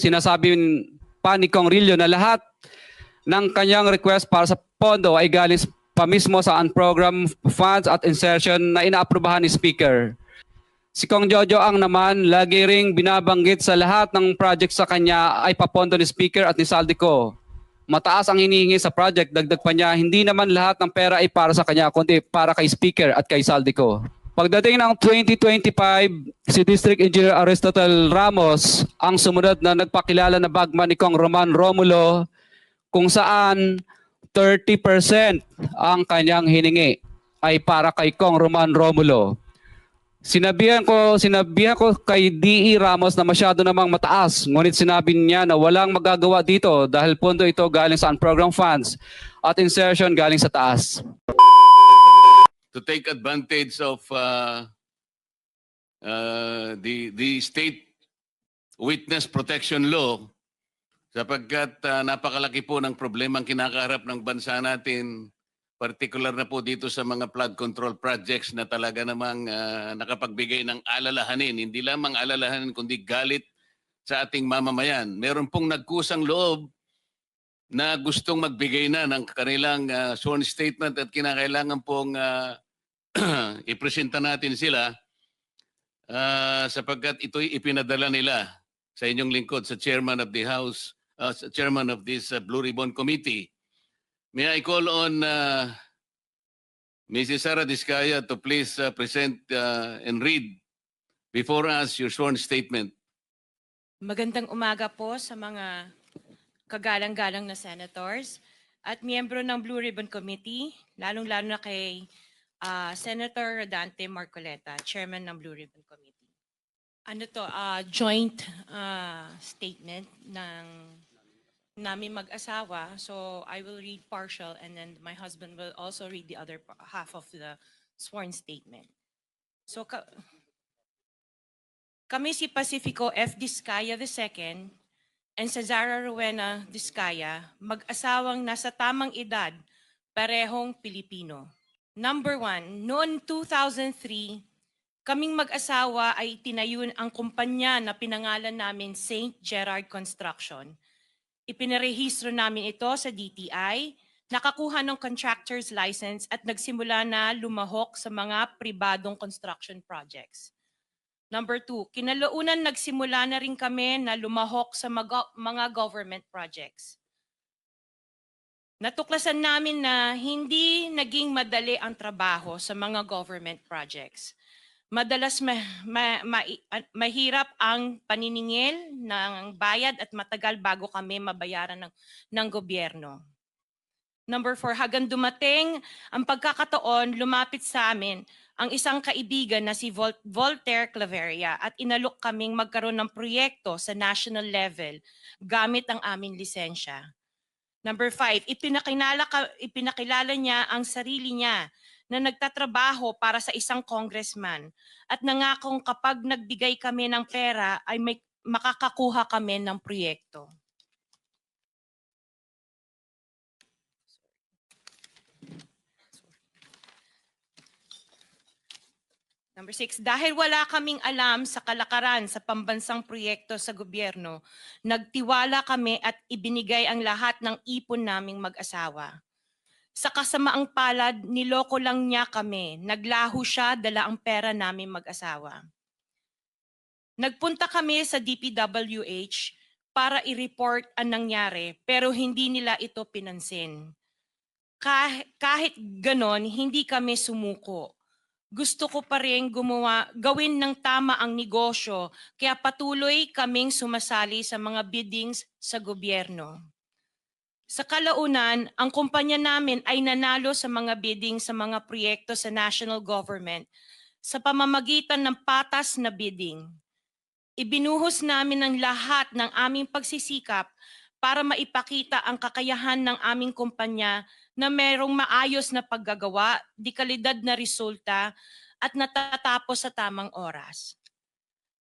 Sinasabi pa ni Kong Rillo na lahat ng kanyang request para sa pondo ay galing pa mismo sa unprogrammed funds at insertion na inaaprubahan ni Speaker. Si Kong Jojo Ang naman lagi ring binabanggit sa lahat ng project sa kanya ay papondo ni Speaker at ni Saldico. Mataas ang hinihingi sa project, dagdag pa niya, hindi naman lahat ng pera ay para sa kanya kundi para kay Speaker at kay Saldico. Pagdating ng 2025, si District Engineer Aristotle Ramos ang sumunod na nagpakilala na bagman ni Kong Roman Romulo kung saan 30% ang kanyang hiningi ay para kay Kong Roman Romulo. Sinabihan ko kay D.E. Ramos na masyado namang mataas, ngunit sinabi niya na walang magagawa dito dahil pondo ito galing sa unprogrammed funds at insertion galing sa taas. To take advantage of the state witness protection law sapagkat napakalaki po ng problema ang kinakaharap ng bansa natin, particular na po dito sa mga flood control projects na talaga namang nakapagbigay ng alalahanin, hindi lamang alalahanin kundi galit sa ating mamamayan. Meron pong nagkusang loob na gustong magbigay na ng kanilang sworn statement at kinakailangan pong ipresenta natin sila sapagkat ito'y ipinadala nila sa inyong lingkod sa chairman of the House, chairman of this Blue Ribbon Committee. May I call on Mrs. Sara Diskaya to please present and read before us your sworn statement. Magandang umaga po sa mga kagalang-galang na senators at miyembro ng Blue Ribbon Committee, lalong-lalo na kay Senator Rodante Marcoleta, Chairman ng Blue Ribbon Committee. Ano to, joint statement ng namin mag-asawa. So I will read partial and then my husband will also read the other half of the sworn statement. So kami si Pacifico F. Diskaya II and Cesara Rowena Diskaya, mag-asawang nasa tamang edad, parehong Pilipino. Number 1, noong 2003, kaming mag-asawa ay tinayun ang kumpanya na pinangalan namin St. Gerard Construction. Ipinarehistro namin ito sa DTI, nakakuha ng contractor's license at nagsimula na lumahok sa mga pribadong construction projects. Number 2, kinalaunan nagsimula na rin kami na lumahok sa mga government projects. Natuklasan namin na hindi naging madali ang trabaho sa mga government projects. Madalas mahirap ang paniningil ng bayad at matagal bago kami mabayaran ng gobyerno. Number 4, hanggang dumating ang pagkakataon, lumapit sa amin ang isang kaibigan na si Voltaire Claveria at inalok kaming magkaroon ng proyekto sa national level gamit ang aming lisensya. Number 5, ipinakilala niya ang sarili niya na nagtatrabaho para sa isang congressman at nangakong kapag nagbigay kami ng pera ay makakakuha kami ng proyekto. Number 6, dahil wala kaming alam sa kalakaran sa pambansang proyekto sa gobyerno, nagtiwala kami at ibinigay ang lahat ng ipon naming mag-asawa. Sa kasamaang palad, niloko lang niya kami. Naglaho siya, dala ang pera namin mag-asawa. Nagpunta kami sa DPWH para i-report ang nangyari, pero hindi nila ito pinansin. Kahit ganon, hindi kami sumuko. Gusto ko pa rin gawin ng tama ang negosyo, kaya patuloy kaming sumasali sa mga biddings sa gobyerno. Sa kalaunan, ang kumpanya namin ay nanalo sa mga bidding sa mga proyekto sa national government sa pamamagitan ng patas na bidding. Ibinuhos namin ang lahat ng aming pagsisikap para maipakita ang kakayahan ng aming kumpanya na merong maayos na paggagawa, di kalidad na resulta at natatapos sa tamang oras.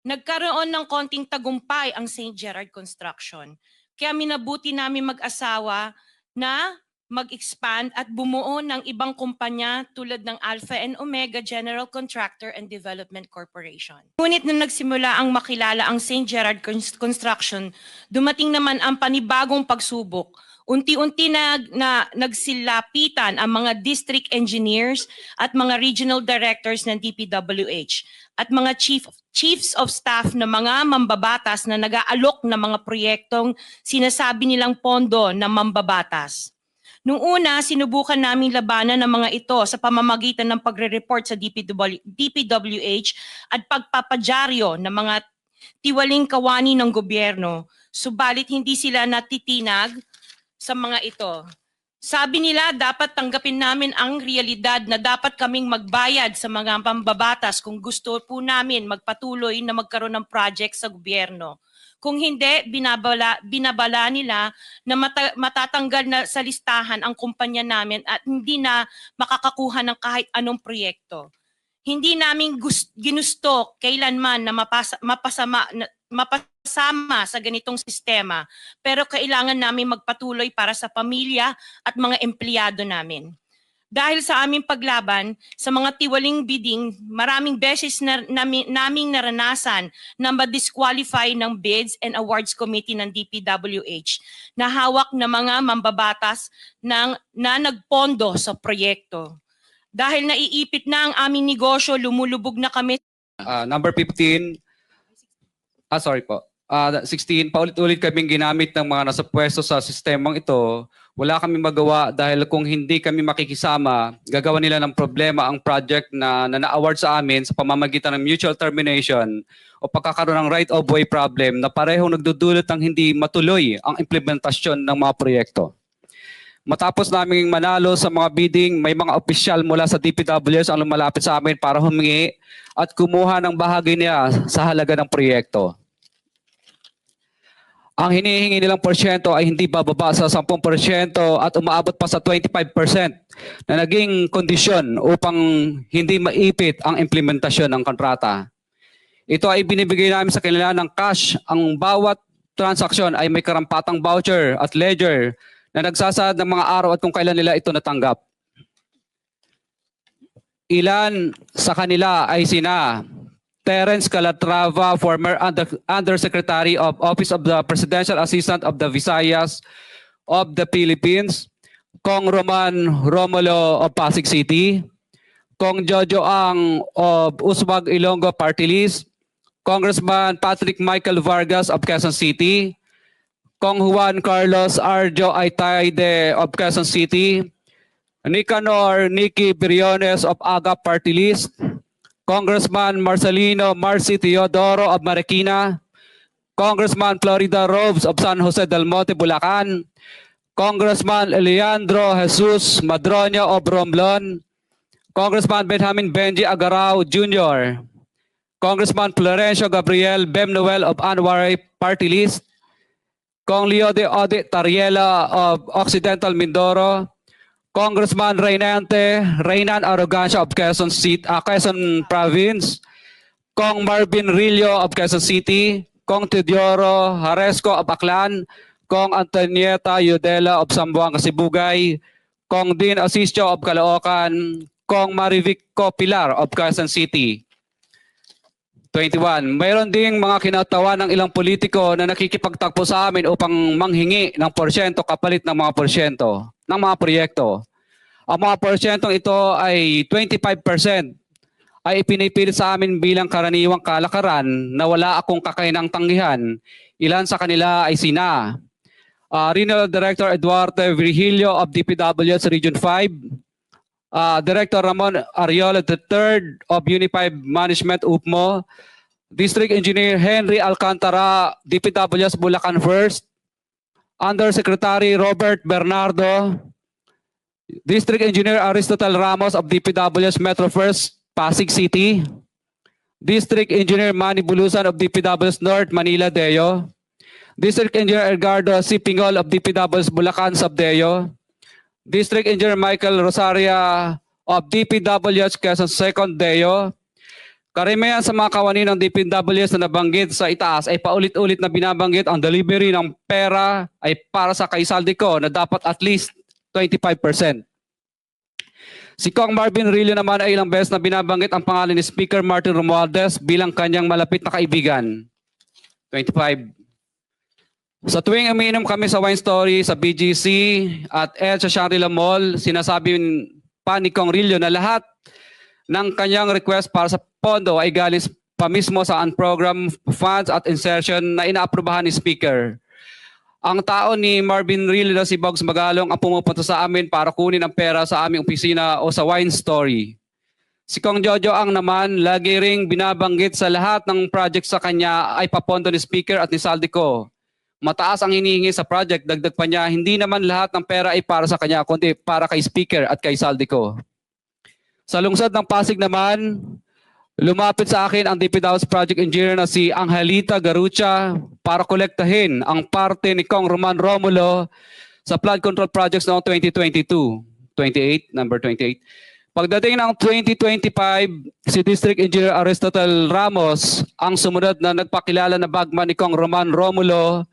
Nagkaroon ng konting tagumpay ang St. Gerard Construction, kaya minabuti namin mag-asawa na mag-expand at bumuo ng ibang kumpanya tulad ng Alpha and Omega General Contractor and Development Corporation. Ngunit nung nagsimula ang makilala ang St. Gerard Construction, dumating naman ang panibagong pagsubok. Unti-unti nagsilapitan ang mga district engineers at mga regional directors ng DPWH at mga chiefs of staff na mga mambabatas na nag-aalok ng mga proyektong sinasabi nilang pondo na mambabatas. Noong una, sinubukan naming labanan ng mga ito sa pamamagitan ng pagre-report sa DPWH at pagpapadyaryo ng mga tiwaling kawani ng gobyerno. Subalit hindi sila natitinag sa mga ito. Sabi nila dapat tanggapin namin ang realidad na dapat kaming magbayad sa mga pambabatas kung gusto po namin magpatuloy na magkaroon ng project sa gobyerno. Kung hindi, binabala nila na matatanggal na sa listahan ang kumpanya namin at hindi na makakakuha ng kahit anong proyekto. Hindi namin ginusto kailanman na mapasama sa ganitong sistema, pero kailangan namin magpatuloy para sa pamilya at mga empleyado namin. Dahil sa aming paglaban sa mga tiwaling bidding, maraming beses naming naranasan na ma-disqualify ng Bids and Awards Committee ng DPWH na hawak na mga mambabatas na nagpondo sa proyekto. Dahil naiipit na ang aming negosyo, lumulubog na kami. Number 15, sorry po. 16, paulit-ulit kaming ginamit ng mga nasa pwesto sa sistemang ito. Wala kami magawa dahil kung hindi kami makikisama, gagawa nila ng problema ang project na na-award sa amin sa pamamagitan ng mutual termination o pagkakaroon ng right of way problem na parehong nagdudulot ng hindi matuloy ang implementasyon ng mga proyekto. Matapos naming manalo sa mga bidding, may mga opisyal mula sa DPWS ang lumalapit sa amin para humingi at kumuha ng bahagi niya sa halaga ng proyekto. Ang hinihingi nilang porsyento ay hindi bababa sa 10% at umaabot pa sa 25% na naging kondisyon upang hindi maipit ang implementasyon ng kontrata. Ito ay binibigay namin sa kanila ng cash. Ang bawat transaksyon ay may karampatang voucher at ledger na nagsasaad ng mga araw at kung kailan nila ito natanggap. Ilan sa kanila ay sina Terence Calatrava, former Undersecretary of Office of the Presidential Assistant of the Visayas of the Philippines, Kong Roman Romulo of Pasig City, Kong Jojo Ang of Uswag Ilonggo Party List, Congressman Patrick Michael Vargas of Quezon City, Kong Juan Carlos Arjo Aitaide of Quezon City, Nicanor Nicky Briones of Aga Party List, Congressman Marcelino Marcy Teodoro of Marikina, Congressman Florida Robes of San Jose del Monte, Bulacan, Congressman Leandro Jesus Madroño of Romblon, Congressman Benjamin Benji Agarao Jr., Congressman Florencio Gabriel Bemnoel of Anwar Party List, Kong Leo de Ode Tariela of Occidental Mindoro, Congressman Reynan Arrogancia of Quezon Province, Kong Marvin Rillo of Quezon City, Kong Teodoro Haresco of Aklan, Kong Antonieta Yudela of Zamboanga, Sibugay, Kong Dean Asisio of Caloocan, Kong Marivic Pilar of Quezon City. 21. Mayroon ding mga kinatawa ng ilang politiko na nakikipagtakbo sa amin upang manghingi ng porsyento kapalit ng mga porsyento ng mga proyekto. Ang mga porsyentong ito ay 25% ay ipinipilit sa amin bilang karaniwang kalakaran na wala akong kakainang tanggihan. Ilan sa kanila ay sina Regional Director Eduardo Virgilio of DPWS Region 5, Director Ramon Ariola III of Unified Management UPMO, District Engineer Henry Alcantara, DPWS Bulacan First, Undersecretary Robert Bernardo, District Engineer Aristotle Ramos of DPWS Metro First, Pasig City, District Engineer Manny Bulusan of DPWS North, Manila Deo, District Engineer Edgardo C. Pingol of DPWS Bulacan Subdeo, District Engineer Michael Rosaria of DPWS Quezon Second Deo. Karamihan sa mga kawani ng DPWS na nabanggit sa itaas ay paulit-ulit na binabanggit ang delivery ng pera ay para sa kaisaldi ko na dapat at least 25%. Si Kong Marvin Rillo naman ay ilang beses na binabanggit ang pangalan ni Speaker Martin Romualdez bilang kanyang malapit na kaibigan. 25. Sa tuwing umiinom kami sa Wine Story, sa BGC at sa Shangri-La Mall, sinasabi pa ni Kong Rillo na lahat ng kanyang request para sa pondo ay galing pa mismo sa unprogrammed funds at insertion na inaaprubahan ni Speaker. Ang tao ni Marvin Rillo na si Bogs Magalong ang pumupunta sa amin para kunin ang pera sa aming opisina o sa Wine Story. Si Kong Jojo Ang naman lagi ring binabanggit sa lahat ng project sa kanya ay papondo ni Speaker at ni Saldico. Mataas ang hinihingi sa project, dagdag pa niya, hindi naman lahat ng pera ay para sa kanya, kundi para kay Speaker at kay Saldico. Sa lungsod ng Pasig naman, lumapit sa akin ang DPW's project engineer na si Angelita Garucha para kolektahin ang parte ni Kong Roman Romulo sa flood control projects noong 2022. 28, number 28. Pagdating ng 2025, si District Engineer Aristotle Ramos ang sumunod na nagpakilala na bagman ni Kong Roman Romulo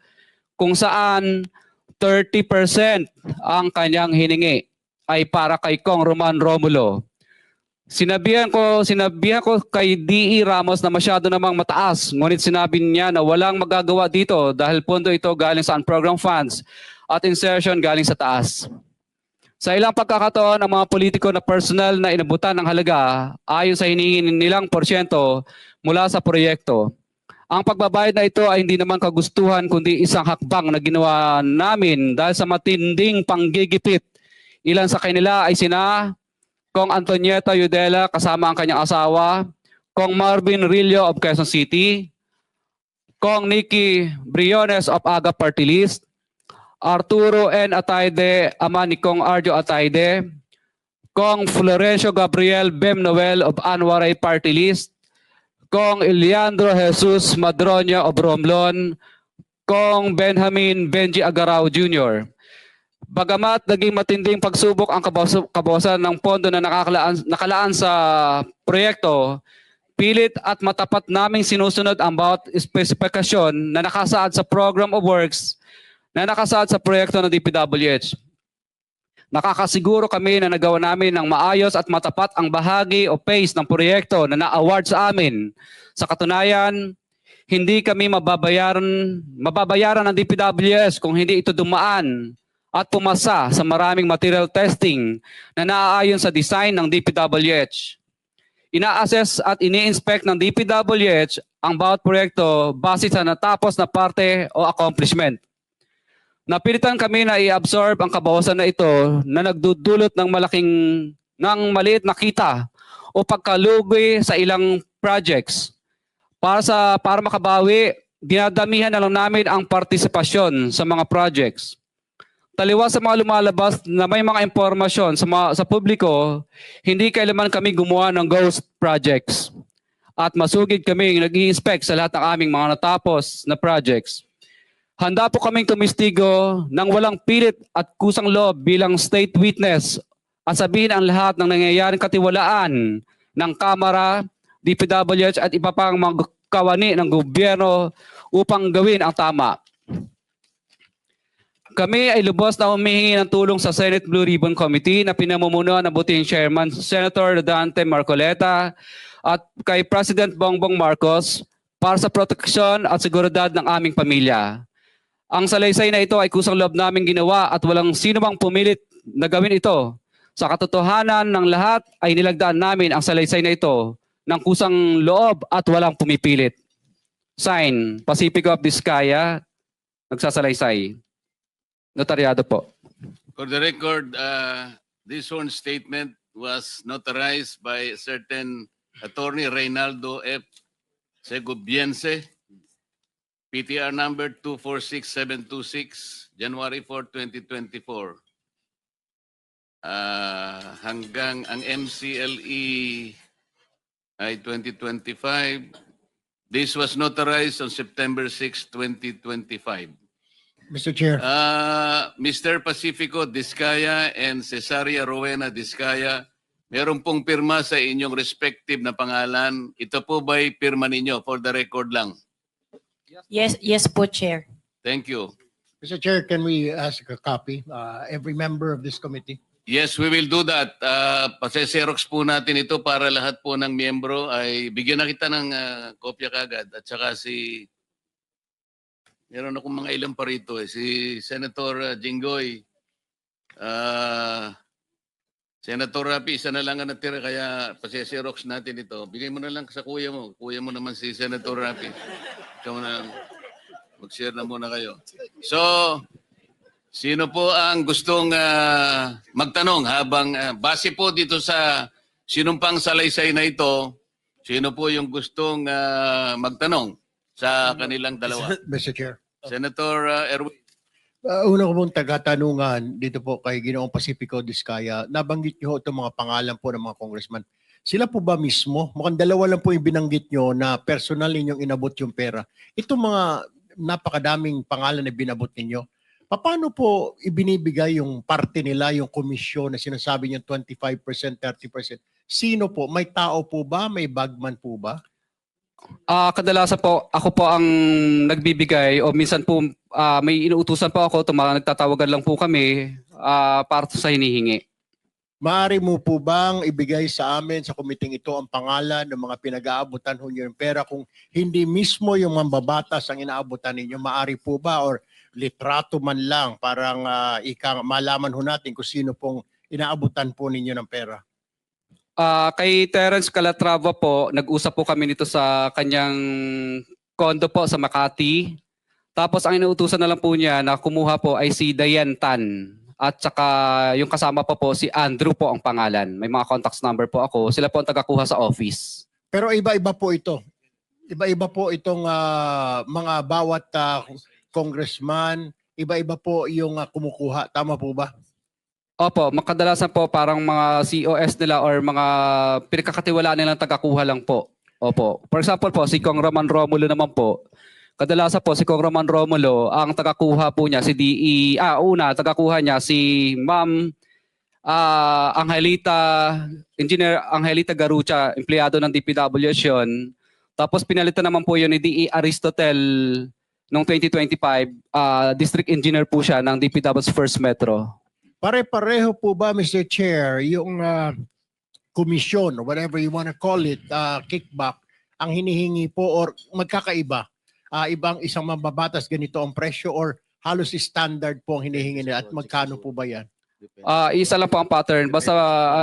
kung saan 30% ang kanyang hiningi ay para kay Kong Roman Romulo. Sinabihan ko kay D.E. Ramos na masyado namang mataas, ngunit sinabi niya na walang magagawa dito dahil pondo ito galing sa unprogrammed funds at insertion galing sa taas. Sa ilang pagkakataon, ang mga politiko na personal na inabutan ng halaga ayon sa hinihingi nilang porsyento mula sa proyekto. Ang pagbabayad na ito ay hindi naman kagustuhan kundi isang hakbang na ginawa namin dahil sa matinding panggigipit. Ilan sa kanila ay sina Kong Antonieta Yudela kasama ang kanyang asawa, Kong Marvin Rillo of Quezon City, Kong Nikki Briones of Aga Party List, Arturo N. Atayde, ama ni Kong Arjo Atayde, Kong Florencio Gabriel Bem Noel of Anwaray Party List, Kong Eliandro Jesus Madroña of Romblon, Kong Benjamin Benji Agarao Jr. Bagamat naging matinding pagsubok ang kabawasan ng pondo na nakalaan sa proyekto, pilit at matapat naming sinusunod ang bawat espesifikasyon na nakasaad sa Program of Works na nakasaad sa proyekto ng DPWH. Nakakasiguro kami na nagawa namin ng maayos at matapat ang bahagi o phase ng proyekto na na-award sa amin. Sa katunayan, hindi kami mababayaran ng DPWH kung hindi ito dumaan at pumasa sa maraming material testing na naaayon sa design ng DPWH. Ina-assess at ini-inspect ng DPWH ang bawat proyekto base sa natapos na parte o accomplishment. Napilitan kami na i-absorb ang kabawasan na ito na nagdudulot ng maliit na kita o pagkalugi sa ilang projects. Para makabawi, dinadamihan na lang namin ang partisipasyon sa mga projects. Taliwas sa mga lumalabas na may mga impormasyon sa publiko, hindi kailanman kami gumawa ng ghost projects. At masugid kami nag-i-inspect sa lahat ng aming mga natapos na projects. Handa po kaming tumistigo ng walang pilit at kusang loob bilang state witness at sabihin ang lahat ng nangyayaring katiwalaan ng Kamara, DPWH at iba pang mga kawani ng gobyerno upang gawin ang tama. Kami ay lubos na humihingi ng tulong sa Senate Blue Ribbon Committee na pinamumunuan ng butihing Chairman Senator Dante Marcoleta at kay President Bongbong Marcos para sa proteksyon at seguridad ng aming pamilya. Ang salaysay na ito ay kusang loob naming ginawa at walang sino mang pumilit na gawin ito. Sa katotohanan ng lahat ay nilagdaan namin ang salaysay na ito ng kusang loob at walang pumipilit. Sign, Pacifico of Vizcaya, nagsasalaysay. Notaryado po. For the record, this sworn statement was notarized by a certain attorney Reynaldo F. Segubiense, PTR number 246726, January 4, 2024. Hanggang ang MCLE ay 2025. This was notarized on September 6, 2025. Mr. Chair. Mr. Pacifico Discaya and Cesaria Rowena Discaya, meron pong pirma sa inyong respective na pangalan. Ito po ba'y pirma ninyo? For the record lang. Yes po, Chair. Thank you. Mr. Chair, can we ask a copy, every member of this committee? Yes, we will do that. Pase-xerox po natin ito para lahat po ng miyembro ay bigyan na kita ng kopya kagad. At saka meron akong mga ilan pa rito si Senator Jinggoy. Senator Rapi, isa na lang ang natira kaya pase-xerox natin ito. Bigay mo na lang sa kuya mo. Kuya mo naman si Senator Rapi. Ikaw na mag-share na muna kayo. So, sino po ang gustong magtanong habang base po dito sa sinumpang salaysay na ito, sino po yung gustong magtanong sa kanilang dalawa? Mr. Chair. Senator Erwin. Una ko pong tagatanungan dito po kay Ginoong Pacifico Diskaya. Nabanggit niyo itong mga pangalan po ng mga congressman. Sila po ba mismo? Mukhang dalawa lang po yung binanggit niyo na personal ninyong inabot yung pera. Itong mga napakadaming pangalan na binabot ninyo, paano po ibinibigay yung parte nila, yung komisyon na sinasabi niyo 25%, 30%? Sino po? May tao po ba? May bagman po ba? Kadalasan po, ako po ang nagbibigay o minsan po may inuutusan po ako, nagtatawagan lang po kami para sa hinihingi. Maaari mo po bang ibigay sa amin sa komiting ito ang pangalan ng mga pinag-aabutan ho niyo ng pera kung hindi mismo yung mambabatas ang inaabutan ninyo? Maaari po ba or litrato man lang parang malaman ho natin kung sino pong inaabutan po ninyo ng pera? Kay Terence Calatrava po, nag-usap po kami nito sa kanyang condo po sa Makati. Tapos ang inuutusan na lang po niya na kumuha po ay si Diane Tan. At saka yung kasama pa po si Andrew po ang pangalan. May mga contacts number po ako. Sila po ang tagakuha sa office. Pero iba-iba po ito. Iba-iba po itong mga bawat congressman. Iba-iba po yung kumukuha. Tama po ba? Opo, makadalasan po parang mga COS nila or mga pinagkakatiwalaan nilang tagakuha lang po. Opo. For example po, si Kong Roman Romulo naman po. Kadalasan po si Kong Roman Romulo, ang tagakuha po niya si tagakuha niya si Ma'am Engineer Angelita Garucha, empleyado ng DPWH yun. Tapos pinalitan naman po yun ni DE Aristotel noong 2025, District Engineer po siya ng DPWH First Metro. Pare-pareho po ba, Mr. Chair, yung komisyon or whatever you want to call it, kickback, ang hinihingi po or magkakaiba? Ibang isang mambabatas ganito ang presyo or halos standard po ang hinihingi nila at magkano po ba yan? Isa lang po ang pattern. Basta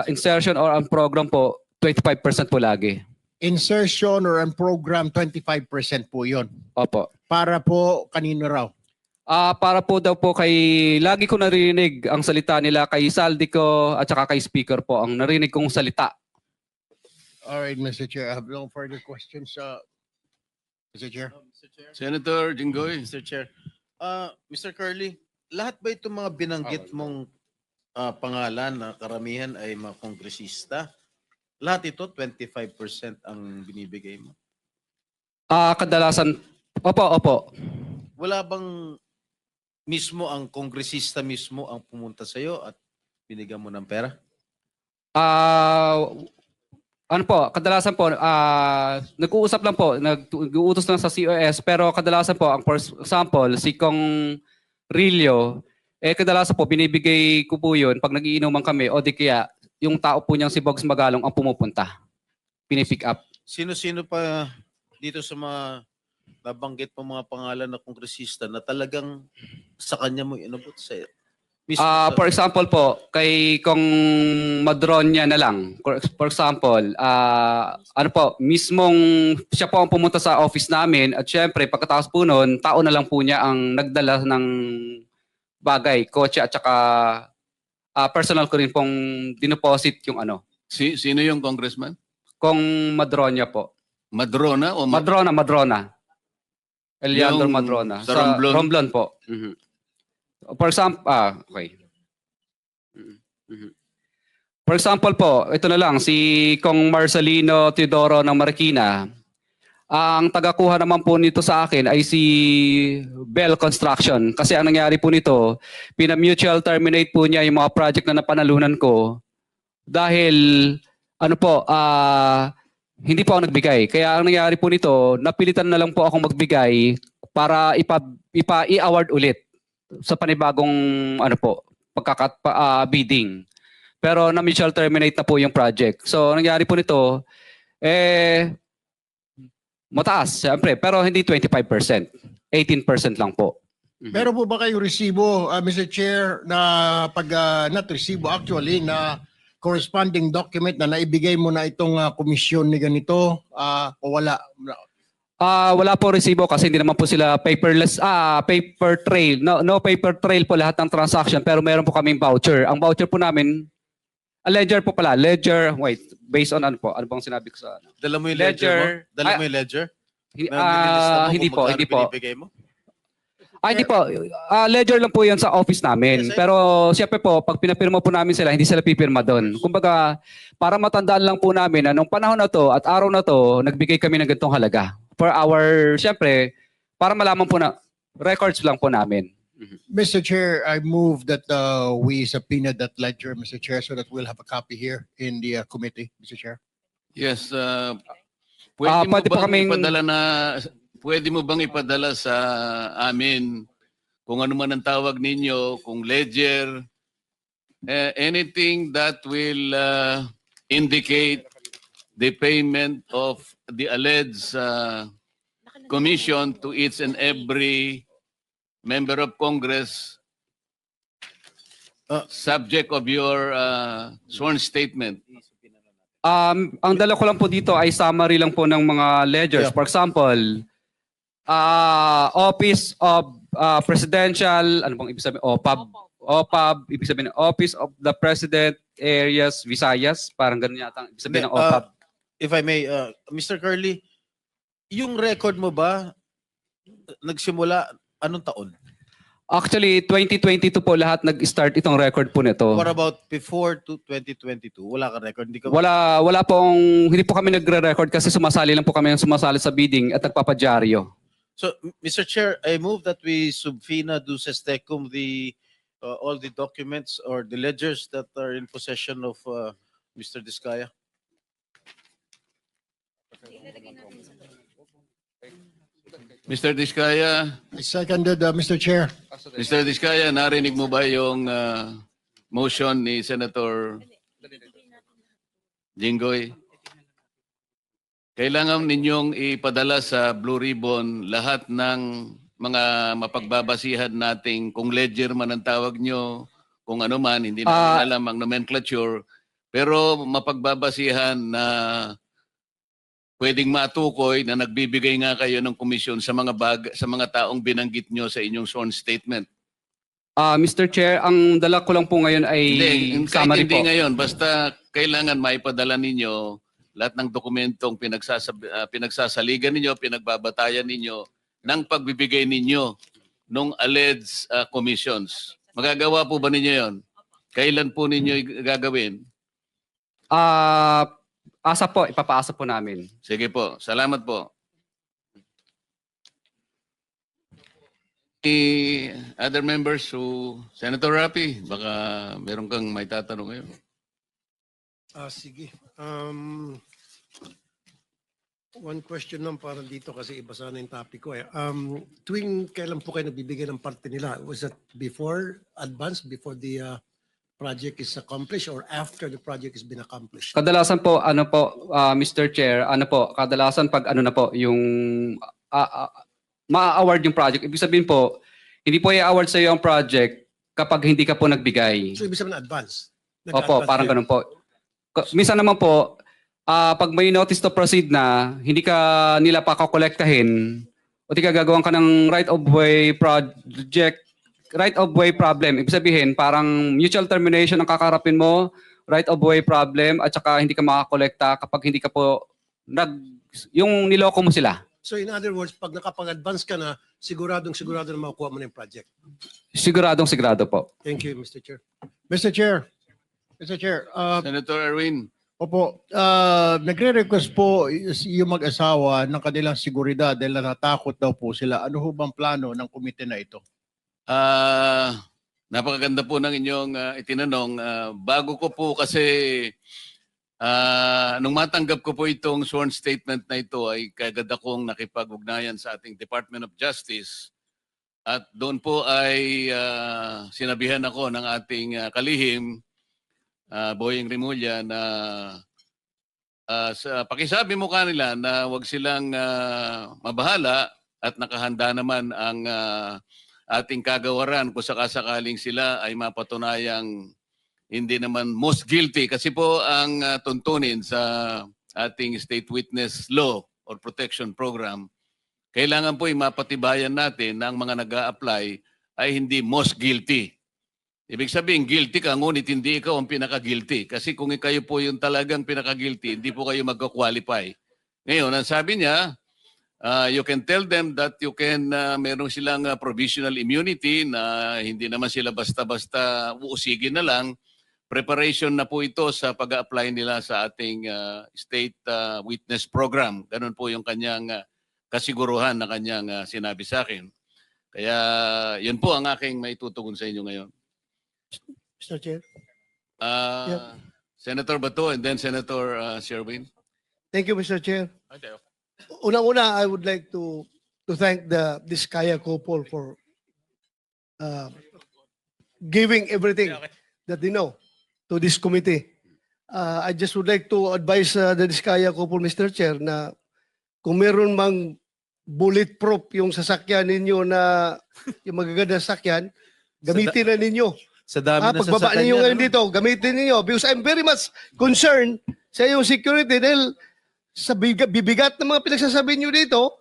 insertion or ang program po, 25% po lagi. Insertion or ang program, 25% po yon. Opo. Para po kanino raw? Para po daw po lagi ko narinig ang salita nila kay Saldico at saka kay Speaker po, ang narinig kong salita. All right, Mr. Chair. I have no further questions. Mr. Chair. Senator Jinggoy. Mr. Chair. Mr. Curly, lahat ba itong mga binanggit mong pangalan na karamihan ay mga kongresista? Lahat ito, 25% ang binibigay mo? Kadalasan, opo. Wala bang mismo ang kongresista mismo ang pumunta sa iyo at binigyan mo ng pera? Ano po, kadalasan po, nag-uusap lang po, nag-uutos lang sa COS, pero kadalasan po, for example, si Kong Rillo, kadalasan po, binibigay ko po yun pag nagiinuman kami, o di kaya, yung tao po niyang si Bogs Magalong ang pumupunta. Pinipick up. Sino-sino pa dito sa mga nabanggit mo mga pangalan na kongresista na talagang sa kanya mo inabot sa For example po, kay Kong Madronya na lang. For example, mismong siya po ang pumunta sa office namin at syempre pagkatapos po noon, tao na lang po niya ang nagdala ng bagay, kotse at saka personal ko rin pong dinoposit yung ano. Sino yung congressman? Kong Madronya po. Madrona o Madrona. Eliandro Yung Madrona. sa Romblon? Romblon po. Mhm. For example, okay. For example po, ito na lang, si Kong Marcelino Teodoro ng Marikina. Ang tagakuha naman po nito sa akin ay si Bell Construction. Kasi ang nangyari po nito, pina-mutual terminate po niya yung mga project na napanalunan ko. Dahil, hindi po ako nagbigay. Kaya ang nangyari po nito, napilitan na lang po akong magbigay para i-award ulit. sa panibagong bidding. Pero na mutual terminate na po yung project. So nangyari po nito mataas siyempre, pero hindi 25%. 18% lang po. Meron po ba kayong resibo, Mr. Chair, na not resibo actually, na corresponding document na naibigay mo na itong komisyon ni ganito o wala? Wala po resibo kasi hindi naman po sila paperless, paper trail. No paper trail po lahat ng transaction, pero meron po kaming voucher. Ang voucher po namin, ledger po pala. Ledger, based on ano po? Ano bang sinabi ko sa ano? Dala mo yung ledger mo? Dala mo yung ledger? Hindi po, hindi po. Binibigay mo? Hindi po. Ledger lang po 'yon sa office namin. Yes, Pero siyempre po, pag pinapirma po namin sila, hindi sila pipirma doon. Kumbaga, para matandaan lang po namin na nung panahon na to at araw na to, nagbigay kami ng ganitong halaga. For our, siyempre, para malaman po na records lang po namin. Mr. Chair, I move that we subpoena that ledger, Mr. Chair, so that we'll have a copy here in the committee, Mr. Chair. Yes, pwede mo pwede po bang kaming- pwede mo bang ipadala sa amin kung ano man ang tawag ninyo, kung ledger, anything that will indicate the payment of the alleged commission to each and every member of Congress subject of your sworn statement. Ang dala ko lang po dito ay summary lang po ng mga ledgers. Yeah. For example, Office of Presidential, ano bang ibig sabihin? OPAB, ibig sabihin ng Office of the President Areas Visayas, parang ganun yata ang ibig sabihin ng OPAB. If I may, Mr. Curly, yung record mo ba nagsimula anong taon? Actually, 2022 po lahat nag-start itong record po nito. What about before to 2022? Wala ka record? Hindi ka Hindi po kami nagre-record kasi sumasali lang po kami sa bidding at nagpapadyaryo. So, Mr. Chair, I move that we subpoena duces tecum all the documents or the ledgers that are in possession of Mr. Diskaya. Mr. Diskaya, I seconded, Mr. Chair. Mr. Diskaya, narinig mo ba yung motion ni Senator Jinggoy? Kailangan ninyong ipadala sa Blue Ribbon lahat ng mga mapagbabasihan nating kung ledger man ang tawag nyo, kung ano man, hindi namin alam ang nomenclature, pero mapagbabasihan na pwedeng matukoy na nagbibigay nga kayo ng komisyon sa mga taong binanggit nyo sa inyong sworn statement. Mr. Chair, ang dala ko lang po ngayon ay Kahit summary hindi po. ngayon, basta kailangan maipadala ninyo lahat ng dokumentong pinagsasaligan ninyo, pinagbabatayan ninyo ng pagbibigay ninyo ng alleged commissions. Magagawa po ba ninyo yon? Kailan po ninyo gagawin? Ipapaasa po namin. Sige po, salamat po. Other members Senator Rapi, baka meron kang may tatanong ngayon. Sige. One question lang para dito kasi iba sana yung topic ko eh. Tuwing kailan po kayo nagbibigay ng parte nila? Was that before before the project is accomplished or after the project has been accomplished? Kadalasan po, Mr. Chair, kadalasan pag yung ma-award yung project. Ibig sabihin po, hindi po i-award sa iyo ang project kapag hindi ka po nagbigay. So ibig sabihin advance? Opo, parang ganun po. Minsan naman po, pag may notice to proceed na, hindi ka nila pa kakolektahin, o di ka gagawan ka ng right-of-way project, right-of-way problem. Ibig sabihin, parang mutual termination ang kakarapin mo, right-of-way problem, at saka hindi ka makakolekta kapag hindi ka po, yung niloko mo sila. So in other words, pag nakapag-advance ka na, siguradong na makuha mo na yung project. Sigurado po. Thank you, Mr. Chair. Mr. Chair, Senator Erwin, opo, nagre-request po yung mag-asawa ng kanilang seguridad dahil natatakot daw po sila. Ano ho bang plano ng komite na ito? napakaganda po ng inyong itinanong. Bago ko po kasi nung matanggap ko po itong sworn statement na ito ay kagad akong nakipag-ugnayan sa ating Department of Justice At doon po ay sinabihan ako ng ating kalihim, Boying Rimulya, na pakisabi mo kanila na wag silang mabahala at nakahanda naman ang ating kagawaran kung sakasakaling sila ay mapatunayang hindi naman most guilty. Kasi po ang tuntunin sa ating state witness law or protection program, kailangan po mapatibayan natin na ang mga nag-a-apply ay hindi most guilty. Ibig sabihin, guilty ka, ngunit hindi ikaw ang pinaka-guilty. Kasi kung kayo po yung talagang pinaka-guilty, hindi po kayo magka-qualify. Ngayon, ang sabi niya, you can tell them that you can, meron silang provisional immunity na hindi naman sila basta-basta uusigin na lang. Preparation na po ito sa pag-a-apply nila sa ating state witness program. Ganun po yung kanyang kasiguruhan na kanyang sinabi sa akin. Kaya yun po ang aking maitutugon sa inyo ngayon. Mr. Chair. Uh, Senator Bato and then Senator Sherwin. Thank you, Mr. Chair. Unang-una, I would like to thank the Diskaya couple for giving everything that they know to this committee. I just would like to advise the Diskaya couple, Mr. Chair, na kung meron mang bulletproof yung sasakyan ninyo na yung magaganda sasakyan, gamitin na ninyo. Sa dami ng Pagbaba sasakyan ninyo niya, ngayon no? dito, gamitin ninyo. Because I'm very much concerned sa iyong security dahil sa bibigat ng mga pinagsasabi niyo dito,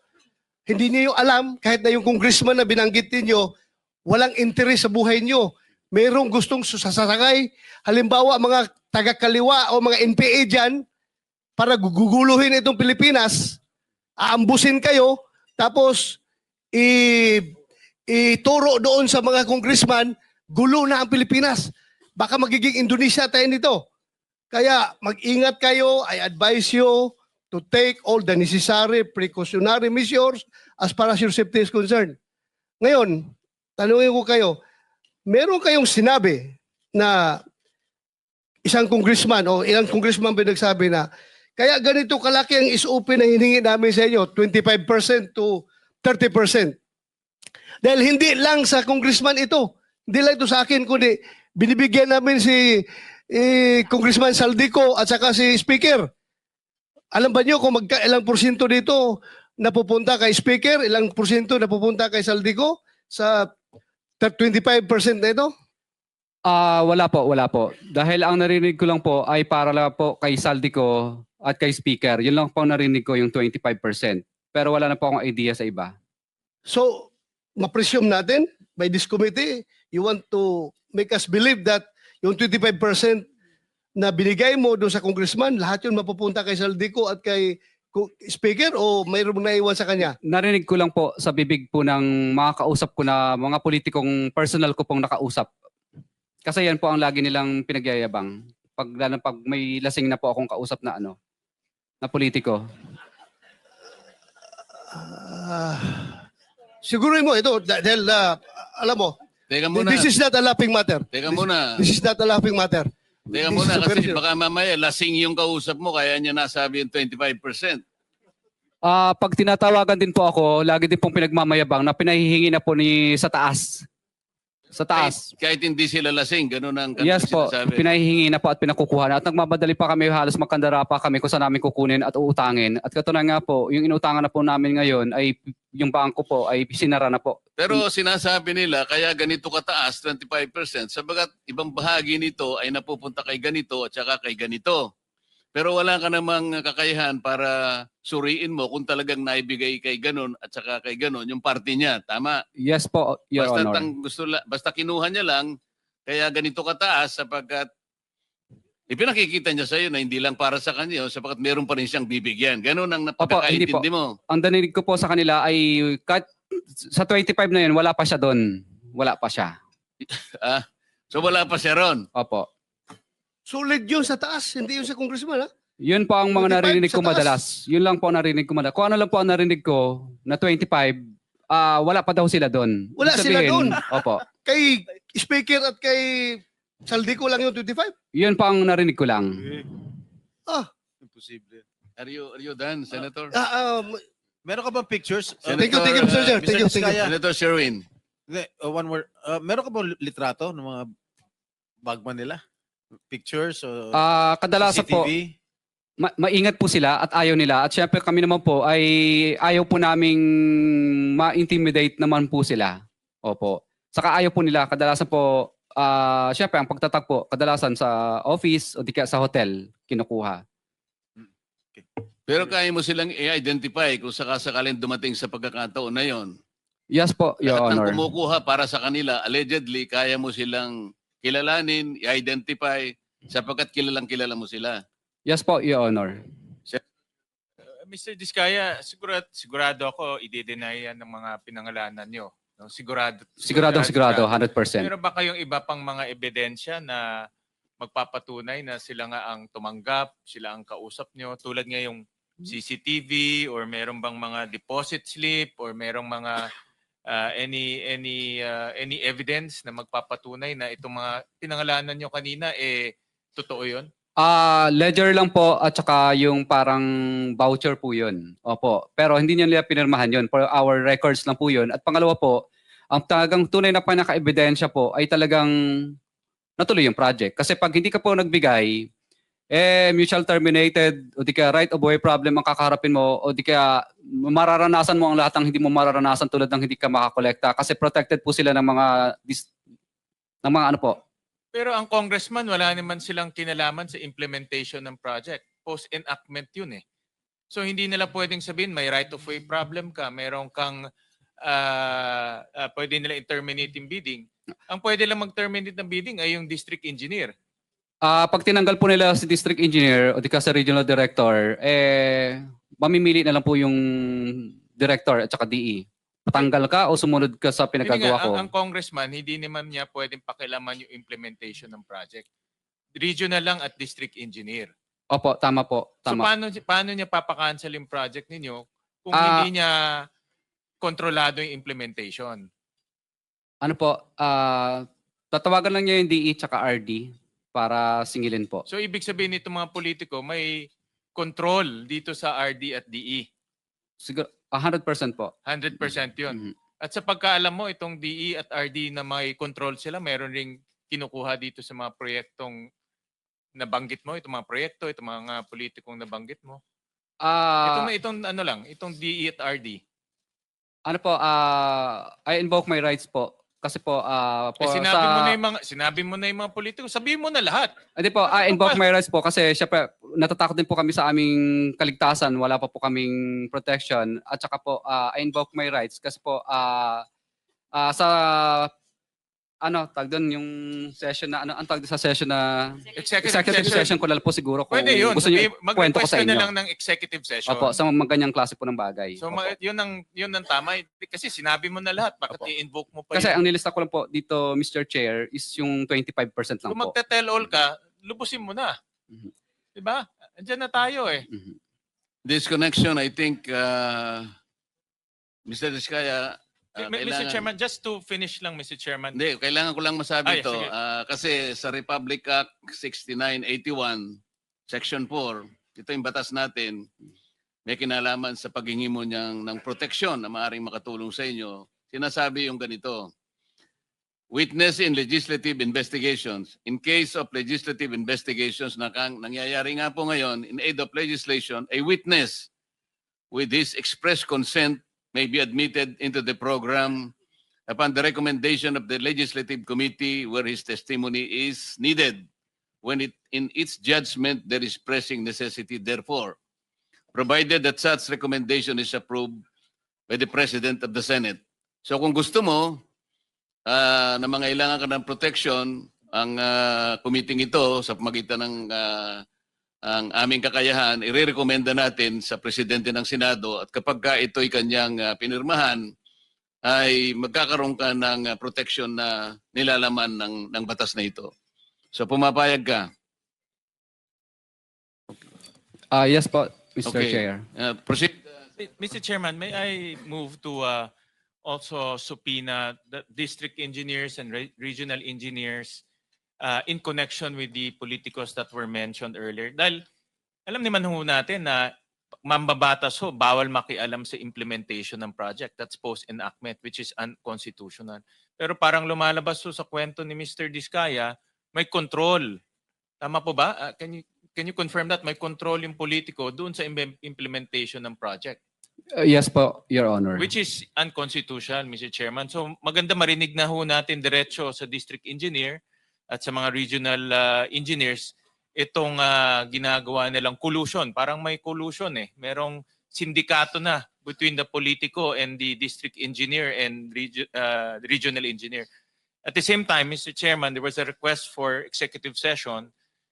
hindi niyo alam, kahit na yung congressman na binanggit ninyo, walang interes sa buhay niyo. Merong gustong sasakay, halimbawa mga taga-kaliwa o mga NPA dyan, para guguluhin itong Pilipinas, aambusin kayo, tapos ituro doon sa mga congressman, gulo na ang Pilipinas. Baka magiging Indonesia tayo nito. Kaya mag-ingat kayo. I advise you to take all the necessary precautionary measures as far as your safety is concerned. Ngayon, tanungin ko kayo, meron kayong sinabi na isang congressman o ilang congressman pinagsabi na kaya ganito kalaki ang SOP na hiningi namin sa inyo, 25% to 30%. Dahil hindi lang sa congressman ito, hindi lang ito sa akin, kundi binibigyan namin si Congressman Saldico at saka si Speaker. Alam ba niyo kung ilang porsyento dito napupunta kay Speaker, ilang porsyento napupunta kay Saldico sa 25% na ito? Wala po. Dahil ang narinig ko lang po ay para lang po kay Saldico at kay Speaker. Yun lang po narinig ko yung 25%. Pero wala na po akong idea sa iba. So, ma-presume natin by this committee, you want to make us believe that yung 25% na binigay mo doon sa congressman, lahat yun mapupunta kay Saldico at kay Speaker o mayroong naiwan sa kanya? Narinig ko lang po sa bibig po ng mga kausap ko na mga politikong personal ko pong nakausap. Kasi yan po ang lagi nilang pinagyayabang. Pag may lasing na po akong kausap na na politiko. Siguruhin mo ito dahil alam mo, Teka muna. this is not a laughing matter. Teka muna. This is not a laughing matter. Teka This muna is a kasi very serious- baka mamaya lasing yung kausap mo kaya niya nasabi yung 25%. Pag tinatawagan din po ako, lagi din pong pinagmamayabang na pinahihingi na po sa taas. Sa taas. Kahit hindi sila lasing, ganun ang Yes po, sinasabi. pinahihingi na po at pinakukuha na. At nagmamadali pa kami, halos magkandara pa kami kung saan namin kukunin at uutangin. At katunayan nga po, yung inutangan na po namin ngayon ay yung bangko po ay sinara na po. Pero sinasabi nila, kaya ganito kataas, 25%, sabagat ibang bahagi nito ay napupunta kay ganito at saka kay ganito. Pero wala ka namang kakayahan para suriin mo kung talagang naibigay kay ganon at saka kay ganon yung party niya. Tama? Yes po, Your Basta, Honor. basta kinuha niya lang, kaya ganito kataas sapagkat ipinakikita niya sa iyo na hindi lang para sa kanya, sapagkat meron pa rin siyang bibigyan. Ganon ang napagkakaintindi mo. Ang danilig ko po sa kanila ay sa 25 na yun, wala pa siya doon. Wala pa siya. So wala pa siya ron. Opo. Solid yun sa taas, hindi yun sa congressman, ha? Yun po ang mga 25 narinig ko sa taas. madalas. Yun lang po ang narinig ko madalas. Kung ano lang po ang narinig ko na 25, wala pa daw sila doon. Wala Ibig sila sabihin, doon. Opo. Kay Speaker at kay Saldico lang yung 25? Yun po ang narinig ko lang. Imposible. Are you done, Senator? Meron ka bang pictures? Thank you, Mr. Chair. Thank you. Diskaya, Senator Sherwin. One word. Meron ka ba litrato ng mga bagman nila? Pictures o Kadalasan po, CCTV? maingat po sila at ayaw nila. At syempre kami naman po ay ayaw po naming ma-intimidate naman po sila. Opo. Saka ayaw po nila. Kadalasan po, syempre ang pagtatag po, kadalasan sa office o di kaya sa hotel, kinukuha. Pero kaya mo silang i-identify kung sakasakaling dumating sa pagkakataon na yon. Yes po, Your Lahat ng Honor. kumukuha para sa kanila, allegedly, kaya mo silang kilalanin, i-identify, sapagkat kilala mo sila. Yes po, Your Honor. Mr. Diskaya, sigurado ako i-deny yan ng mga pinangalanan nyo. No? Sigurado, 100%. Pero ba kayong iba pang mga ebidensya na magpapatunay na sila nga ang tumanggap, sila ang kausap nyo, tulad nga yung CCTV or meron bang mga deposit slip or merong mga any evidence na magpapatunay na itong mga pinangalanan nyo kanina totoo 'yon? Ledger lang po at saka yung parang voucher po yun. Opo. Pero hindi nila pinirmahan yun. For our records lang po yun. At pangalawa po, ang talagang tunay na pinaka-ebidensya po ay talagang natuloy yung project. Kasi pag hindi ka po nagbigay, mutual terminated o di kaya right of way problem ang kakaharapin mo o di kaya mararanasan mo ang lahat ng hindi mo mararanasan tulad ng hindi ka makakolekta kasi protected po sila ng mga ano po. Pero ang congressman, wala naman silang kinalaman sa implementation ng project. Post-enactment yun eh. So hindi nila pwedeng sabihin may right of way problem ka, meron kang pwede nila i-terminate yung bidding. Ang pwede lang mag-terminate ng bidding ay yung district engineer. Pag tinanggal po nila si district engineer o di ka sa regional director, mamimili na lang po yung director at saka DE. Patanggal ka o sumunod ka sa Hindi pinagagawa nga, ko? ang congressman, hindi naman niya pwedeng pakialaman yung implementation ng project. Regional lang at district engineer. Opo, tama po. So Tama. paano niya papakancel yung project ninyo kung Ah. hindi niya kontrolado yung implementation? Ano po, tatawagan lang niya yung DE at saka RD para singilin po. So ibig sabihin nito mga politiko, may control dito sa RD at DE. Siguro, 100% po. 100% yun. Mhm. At sa pagkaalam mo, itong DE at RD na may control sila, meron ring kinukuha dito sa mga proyektong nabanggit mo, itong mga proyekto, itong mga politikong nabanggit mo. Itong DE at RD. Ano po, I invoke my rights po. Kasi po, Sinabi mo na yung mga politiko, sabihin mo na lahat. Hindi po, I invoke my rights po kasi syempre natatakot din po kami sa aming kaligtasan. Wala pa po kaming protection. At saka po, I invoke my rights kasi po sa tag doon yung session na ang tag sa session na executive session ko lang po siguro kung Pwede yun. gusto niyo kwento ko Mag-request sa ka na inyo. lang ng executive session. Opo, sa mga ganyang klase po ng bagay. So Opo. yun ang tama. Kasi sinabi mo na lahat. Bakit Opo. i-invoke mo pa Kasi yun? ang nilista ko lang po dito, Mr. Chair, is yung 25% lang Kung po. magte-tell all ka, lubusin mo na. Mhm. Diba? Andiyan na tayo eh. Mhm. This connection, I think, Mr. Diskaya, Mr. Chairman, just to finish lang, Mr. Chairman. Hindi, kailangan ko lang masabi Ay, ito. sige. Kasi sa Republic Act 6981, Section 4, ito yung batas natin, may kinalaman sa paghingi mo ng proteksyon na maaaring makatulong sa inyo. Sinasabi yung ganito, witness in legislative investigations. In case of legislative investigations na nangyayari nga po ngayon, in aid of legislation, a witness with his express consent may be admitted into the program upon the recommendation of the Legislative Committee where his testimony is needed when in its judgment there is pressing necessity therefore, provided that such recommendation is approved by the President of the Senate. So kung gusto mo na mangailangan ka ng protection, ang committee ito sa pamagitan ng ang aming kakayahan, irerekomenda natin sa Presidente ng Senado at kapag ka ito'y kanyang pinirmahan, ay magkakaroon ka ng protection na nilalaman ng batas na ito. So pumapayag ka. Yes po, Mr. Okay. Chair. Proceed. Mr. Chairman, may I move to also subpoena the district engineers and regional engineers in connection with the politicos that were mentioned earlier? Dahil alam naman ho natin na mambabatas ho, bawal makialam sa implementation ng project. That's post-enactment, which is unconstitutional. Pero parang lumalabas ho sa kwento ni Mr. Diskaya, may control. Tama po ba? Can you confirm that may control yung politiko doon sa implementation ng project? Yes po, Your Honor. Which is unconstitutional, Mr. Chairman. So maganda marinig na ho natin diretso sa district engineer at sa mga regional engineers itong ginagawa nilang collusion. Parang may collusion eh. Merong sindikato na between the politico and the district engineer and regional engineer. At the same time, Mr. Chairman, there was a request for executive session.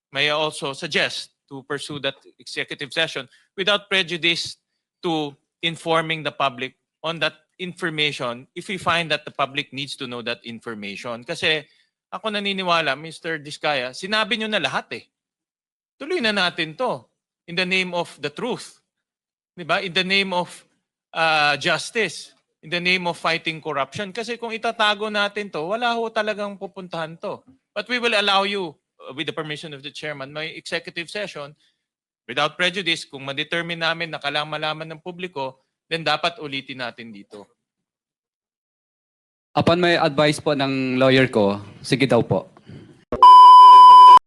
May I also suggest to pursue that executive session without prejudice to informing the public on that information if we find that the public needs to know that information. Kasi ako naniniwala, Mr. Diskaya, sinabi nyo na lahat eh. Tuloy na natin to in the name of the truth. Diba? In the name of justice. In the name of fighting corruption. Kasi kung itatago natin to, wala ho talagang pupuntahan to. But we will allow you, with the permission of the chairman, may executive session without prejudice. Kung ma-determine namin na kailangan malaman ng publiko, then dapat ulitin natin dito. Upon may advice po ng lawyer ko, sige daw po.